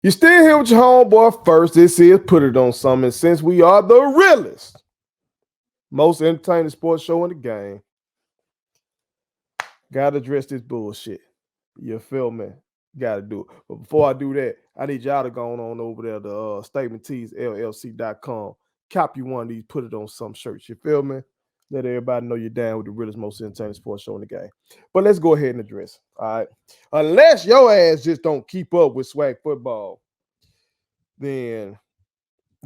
You still here with your homeboy first. This is Put It On Something. Since we are the realest, most entertaining sports show in the game, gotta address this bullshit. You feel me? Gotta do it. But before I do that, I need y'all to go on over there to statementteesllc.com. Copy one of these, put it on some shirts. You feel me? Let everybody know you're down with the realest, most entertaining sports show in the game. But let's go ahead and address it. All right. Unless your ass just don't keep up with SWAC football, then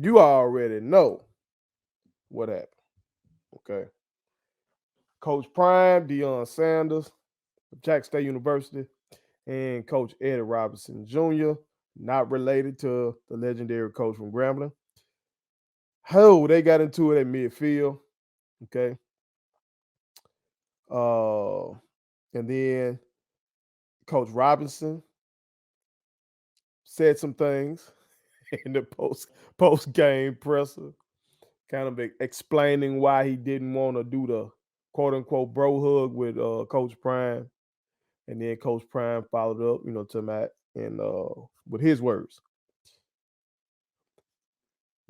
you already know what happened. Okay. Coach Prime, Deion Sanders, Jack State University, and Coach Eddie Robinson Jr., not related to the legendary coach from Grambling. Oh, they got into it at midfield. Okay. Uh, and then Coach Robinson said some things in the post game presser, kind of explaining why he didn't want to do the quote unquote bro hug with Coach Prime. And then Coach Prime followed up, to Matt and with his words.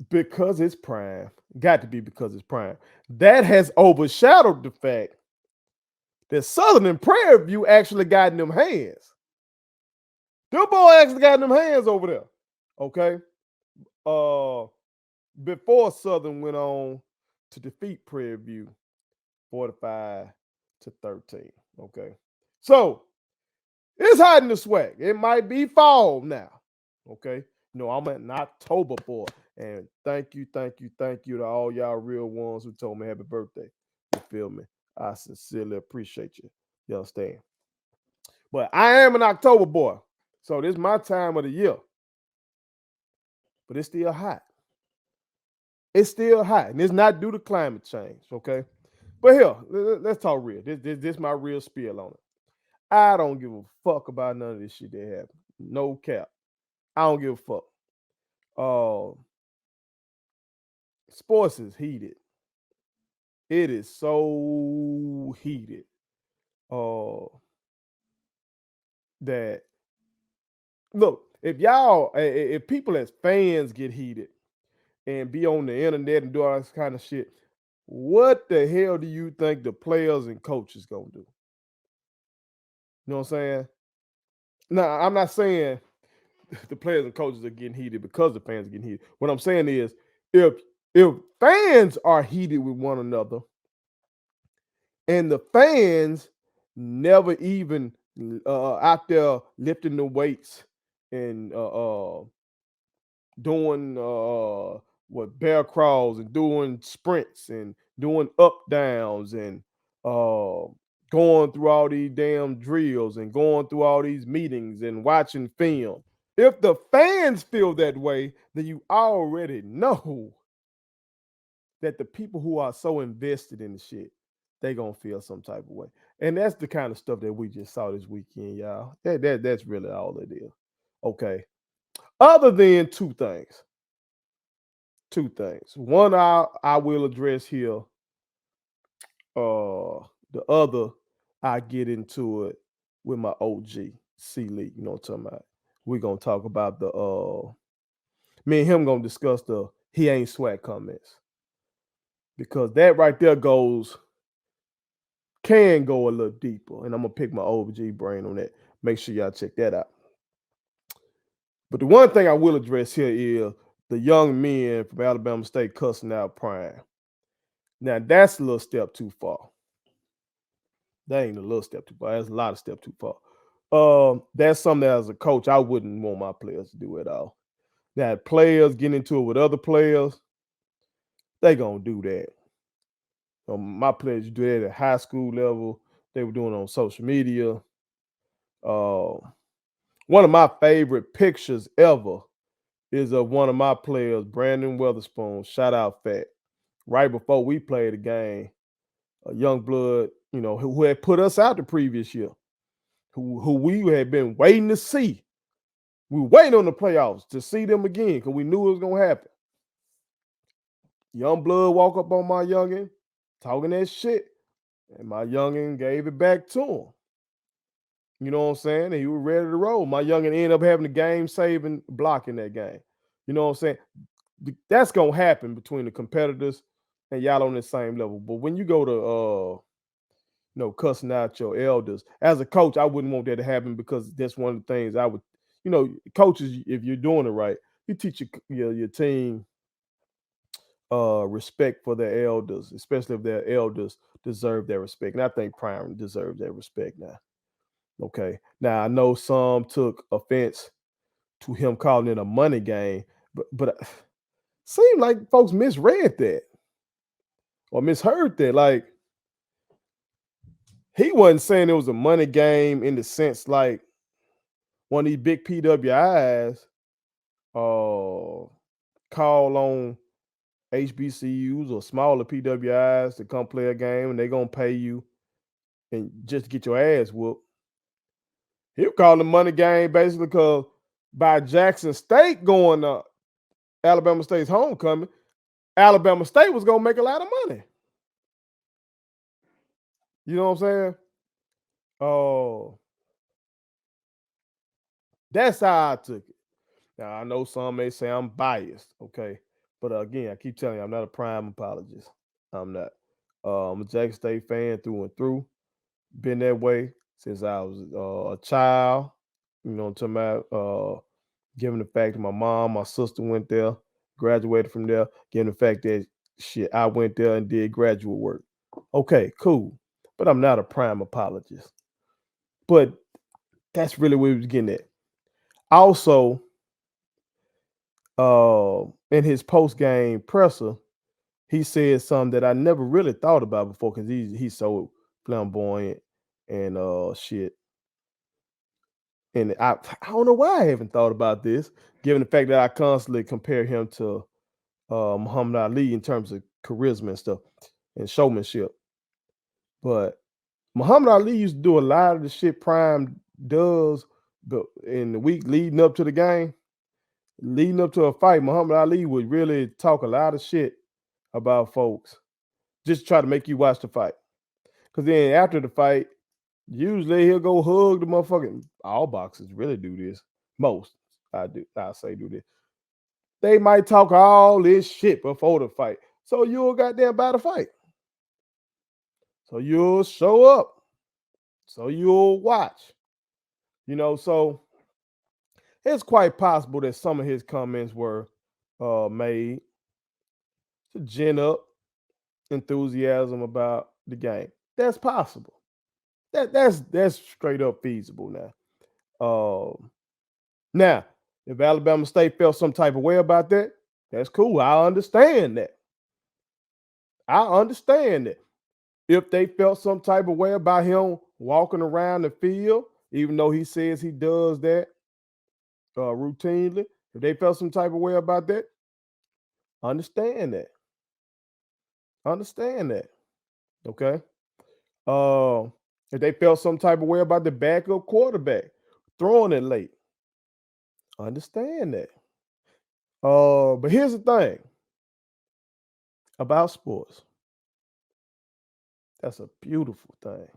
Because it's Prime, got to be because it's Prime. That has overshadowed the fact that Southern and Prairie View actually got in them hands. Them boy actually got in them hands over there. Okay. Before Southern went on to defeat Prairie View 45-13. Okay. So it's hot in the SWAC. It might be fall now. Okay. I'm an October boy. And thank you to all y'all real ones who told me happy birthday. You feel me? I sincerely appreciate you. You understand? But I am an October boy. So this is my time of the year. But it's still hot. It's still hot. And it's not due to climate change. Okay. But here, let's talk real. This my real spiel on it. I don't give a fuck about none of this shit that happened. No cap. I don't give a fuck. Sports is heated. It is so heated. That look, if people as fans get heated and be on the internet and do all this kind of shit, what the hell do you think the players and coaches gonna do? You know what I'm saying? Now, I'm not saying the players and coaches are getting heated because the fans are getting heated. What I'm saying is, if fans are heated with one another, and the fans never even out there lifting the weights and doing what bear crawls and doing sprints and doing up downs and uh, going through all these damn drills and going through all these meetings and watching film. If the fans feel that way, then you already know that the people who are so invested in the shit, they gonna feel some type of way. And that's the kind of stuff that we just saw this weekend, y'all. That's really all it is. Okay. Other than two things. Two things. One I will address here. The other I get into it with my OG C Lee. You know what I'm talking about? We're gonna talk about the me and him gonna discuss the he ain't SWAC comments. Because that right there can go a little deeper. And I'm gonna pick my OG brain on that. Make sure y'all check that out. But the one thing I will address here is the young men from Alabama State cussing out Prime. Now that's a little step too far. That ain't a little step too far. That's a lot of step too far. That's something that as a coach I wouldn't want my players to do at all. Now players get into it with other players, they gonna do that. My players do that at high school level. They were doing it on social media. One of my favorite pictures ever is of one of my players, Brandon Weatherspoon. Shout out Fat. Right before we played the game, a young blood, who had put us out the previous year, who we had been waiting to see. We were waiting on the playoffs to see them again because we knew it was gonna happen. Young blood walk up on my youngin, talking that shit, and my youngin gave it back to him. You know what I'm saying? And he was ready to roll. My youngin ended up having the game saving block in that game. You know what I'm saying? That's gonna happen between the competitors and y'all on the same level. But when you go to cussing out your elders, as a coach, I wouldn't want that to happen because that's one of the things I would, coaches, if you're doing it right, you teach your team respect for their elders, especially if their elders deserve their respect. And I think Prime deserves that respect now. Okay. Now I know some took offense to him calling it a money game, but seemed like folks misread that or misheard that. Like he wasn't saying it was a money game in the sense like one of these big PWIs call on HBCUs or smaller PWIs to come play a game and they're gonna pay you and just get your ass whooped. He'll call the money game basically because by Jackson State going up, Alabama State's homecoming, Alabama State was gonna make a lot of money. You know what I'm saying? Oh, that's how I took it. Now I know some may say I'm biased, okay, but again, I keep telling you, I'm not a prime apologist. I'm not. I'm a Jackson State fan through and through. Been that way since I was a child. You know what I'm talking about? Given the fact that my sister went there, graduated from there, given the fact that shit, I went there and did graduate work. Okay, cool. But I'm not a prime apologist. But that's really what we was getting at. Also, in his post game presser, he said something that I never really thought about before because he's so flamboyant and shit. And I don't know why I haven't thought about this, given the fact that I constantly compare him to Muhammad Ali in terms of charisma and stuff and showmanship. But Muhammad Ali used to do a lot of the shit Prime does, but in the week leading up to the game, leading up to a fight, Muhammad Ali would really talk a lot of shit about folks, just try to make you watch the fight. Because then after the fight, usually he'll go hug the motherfucking. All boxers really do this. Most I say do this. They might talk all this shit before the fight, so you'll goddamn buy the fight. So you'll show up. So you'll watch. So it's quite possible that some of his comments were made to gin up enthusiasm about the game. That's possible. That's straight up feasible now. Now, if Alabama State felt some type of way about that, that's cool. I understand that. I understand that. If they felt some type of way about him walking around the field, even though he says he does that routinely, if they felt some type of way about that, understand that. Understand that. Okay. If they felt some type of way about the backup quarterback throwing it late, understand that. But here's the thing about sports. That's a beautiful thing,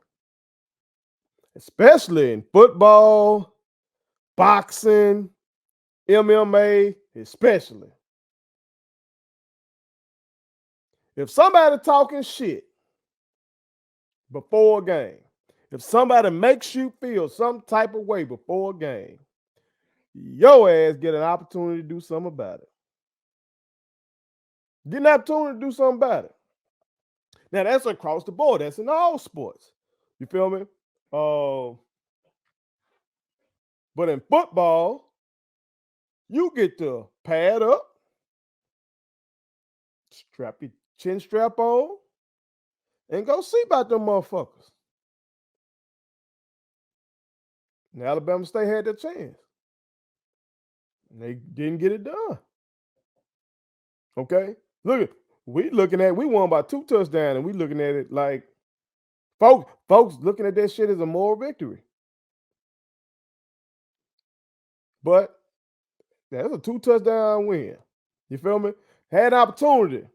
especially in football, boxing, MMA, especially. If somebody talking shit before a game, if somebody makes you feel some type of way before a game, your ass get an opportunity to do something about it. Get an opportunity to do something about it. Now that's across the board. That's in all sports. You feel me? But in football, you get to pad up, strap your chin strap on, and go see about them motherfuckers. And Alabama State had their chance. And they didn't get it done. Okay? We won by 2 touchdowns, and we looking at it like folks looking at that shit as a moral victory. But that's a 2 touchdown win. You feel me? Had an opportunity.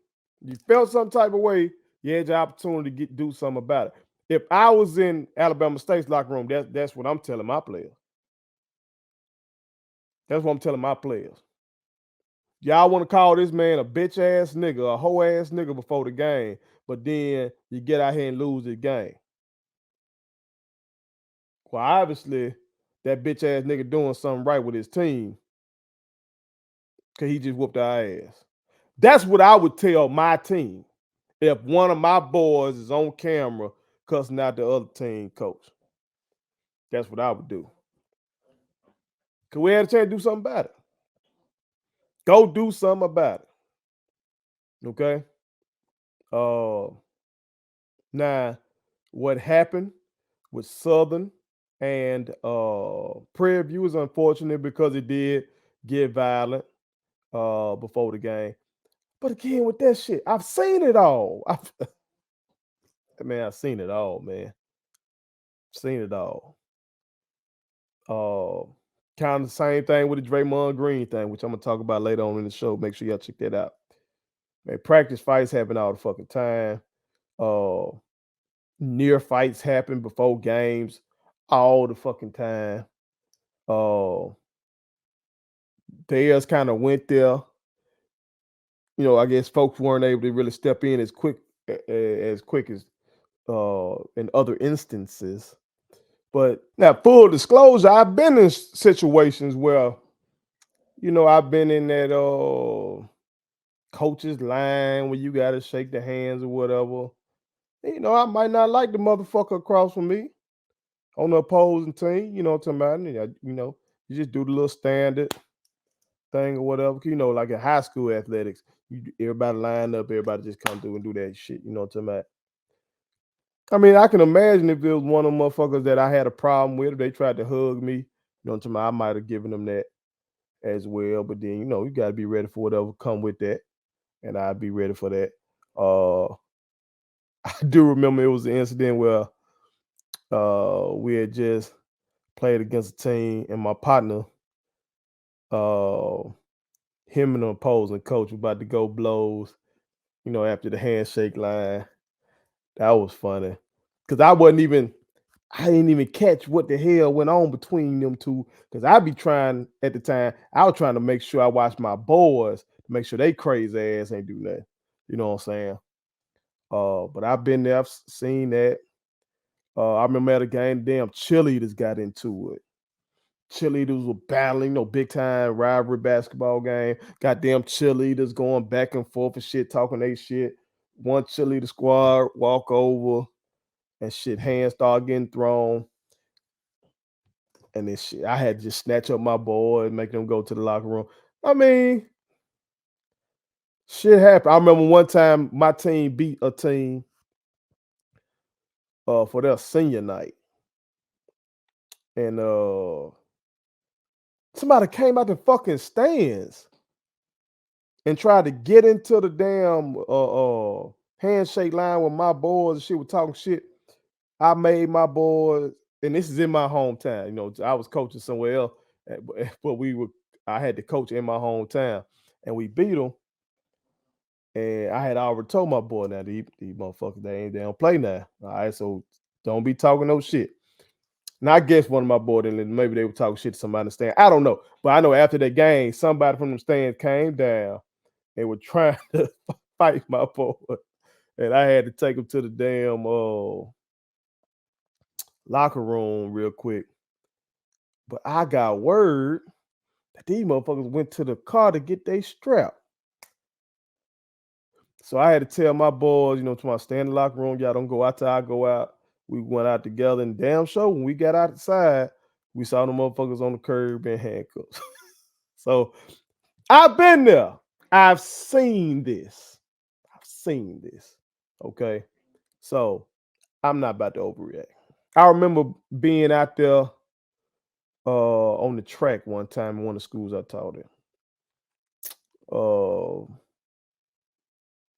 You felt some type of way, you had your opportunity to do something about it. If I was in Alabama State's locker room, that's what I'm telling my players. That's what I'm telling my players. Y'all want to call this man a bitch ass nigga, a hoe ass nigga before the game, but then you get out here and lose the game. Well, obviously, that bitch ass nigga doing something right with his team because he just whooped our ass. That's what I would tell my team if one of my boys is on camera cussing out the other team coach. That's what I would do. Because we had a chance to do something about it. Go do something about it. Okay? Now, what happened with Southern and Prairie View is unfortunate because it did get violent before the game. But again, with that shit, I've seen it all. I've seen it all, man. Seen it all. Kind of the same thing with the Draymond Green thing, which I'm gonna talk about later on in the show. Make sure y'all check that out. Man, practice fights happen all the fucking time. Uh, Near fights happen before games all the fucking time. Theirs kind of went there. I guess folks weren't able to really step in as quick as in other instances. But now, full disclosure, I've been in situations where, I've been in that coach's line where you gotta shake the hands or whatever. I might not like the motherfucker across from me on the opposing team. You know what I'm talking about? You just do the little standard thing or whatever. Like in high school athletics, everybody line up, everybody just come through and do that shit. You know what I'm talking about? I mean, I can imagine if it was one of them motherfuckers that I had a problem with, if they tried to hug me, what I'm talking about, I might have given them that as well. But then, you got to be ready for whatever come with that. And I'd be ready for that. I do remember it was an incident where we had just played against a team and my partner, him and the opposing coach were about to go blows, after the handshake line. That was funny. Because I didn't even catch what the hell went on between them two. Because I was trying to make sure I watched my boys to make sure they crazy ass ain't do nothing. You know what I'm saying? But I've been there, I've seen that. I remember at a game, damn cheerleaders got into it. Cheerleaders were battling, big time rivalry basketball game. Goddamn cheerleaders going back and forth and shit, talking they shit. One cheerleader squad walk over and shit, hands start getting thrown. And then shit, I had to just snatch up my boy and make them go to the locker room. I mean, shit happened. I remember one time my team beat a team for their senior night. And somebody came out the fucking stands and tried to get into the damn handshake line with my boys and shit was talking shit. I made my boys, and this is in my hometown. I was coaching somewhere else, but I had to coach in my hometown, and we beat them. And I had already told my boy, now these motherfuckers, they don't play now. All right, so don't be talking no shit. Now I guess one of my boys, maybe they were talking shit to somebody in the stand. I don't know, but I know after that game, somebody from the stands came down and were trying to fight my boy, and I had to take him to the damn locker room real quick. But I got word that these motherfuckers went to the car to get their strap. So I had to tell my boys, to my stay in the locker room, y'all don't go out till I go out. We went out together, and damn sure when we got outside, we saw the motherfuckers on the curb in handcuffs. So I've been there. I've seen this. Okay. So I'm not about to overreact. I remember being out there on the track one time in one of the schools I taught in.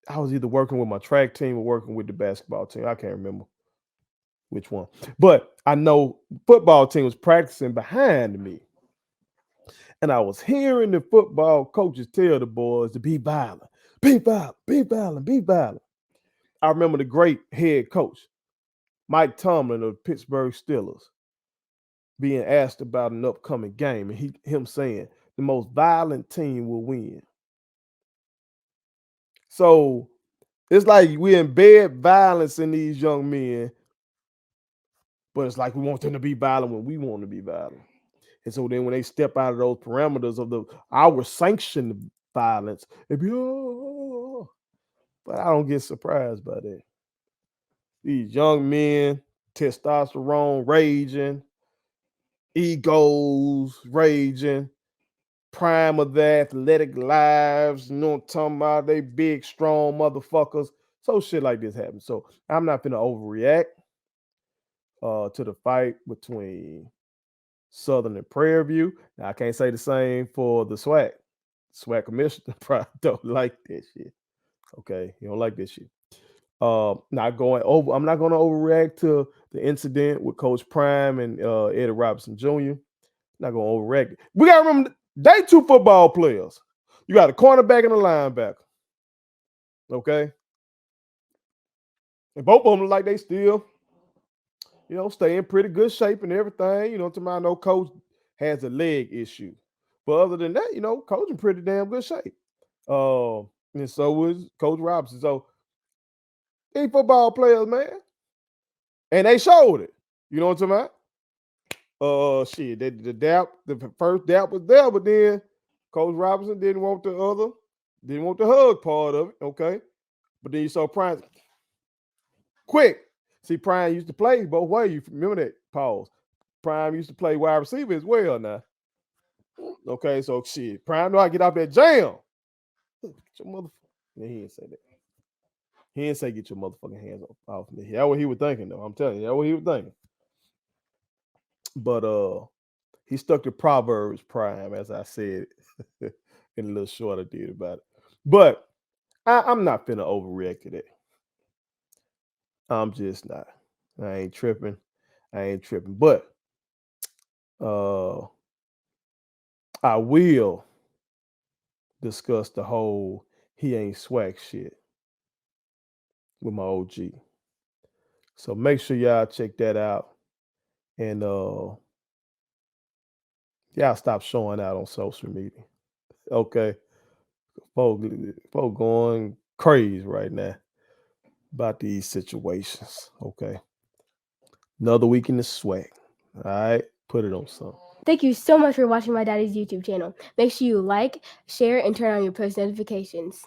I was either working with my track team or working with the basketball team. I can't remember which one. But I know football team was practicing behind me. And I was hearing the football coaches tell the boys to be violent. Be violent, be violent, be violent. I remember the great head coach. Mike Tomlin of the Pittsburgh Steelers being asked about an upcoming game, and him saying the most violent team will win. So it's like we embed violence in these young men, but it's like we want them to be violent when we want to be violent. And so then when they step out of those parameters of our sanctioned violence, it be, oh, but I don't get surprised by that. These young men, testosterone raging, egos raging, prime of their athletic lives, you know what I'm talking about? They big, strong motherfuckers. So shit like this happens. So I'm not gonna overreact to the fight between Southern and Prairie View. Now, I can't say the same for the SWAC. SWAC commissioner probably don't like that shit. Okay, he don't like this shit. Not going over. I'm not going to overreact to the incident with Coach Prime and Eddie Robinson Jr. Not going to overreact. We got to remember they two football players. You got a cornerback and a linebacker. Okay, and both of them look like they still, stay in pretty good shape and everything. To my know, Coach has a leg issue, but other than that, Coach in pretty damn good shape. And so was Coach Robinson. So these football players, man, and they showed it. You know what I'm talking about? Shit, the first dap was there, but then Coach Robinson didn't want the hug part of it. Okay, but then you saw Prime quick. See, Prime used to play both ways. You remember that? Pause. Prime used to play wide receiver as well. Now, okay, so shit, Prime know how to get off that jam. Get your motherfucker. Yeah, he didn't say that. He didn't say get your motherfucking hands off me. That's what he was thinking, though. I'm telling you, that's what he was thinking. But he stuck to Proverbs Prime, as I said in a little short I did about it. But I'm not finna overreact to that. I'm just not. I ain't tripping. But I will discuss the whole he ain't SWAC shit with my OG. So make sure y'all check that out. And y'all stop showing out on social media. Okay. Folk going crazy right now about these situations. Okay. Another week in the SWAC. All right. Put it on something. Thank you so much for watching my daddy's YouTube channel. Make sure you like, share, and turn on your post notifications.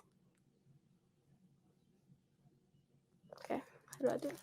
Okay, how do I do it?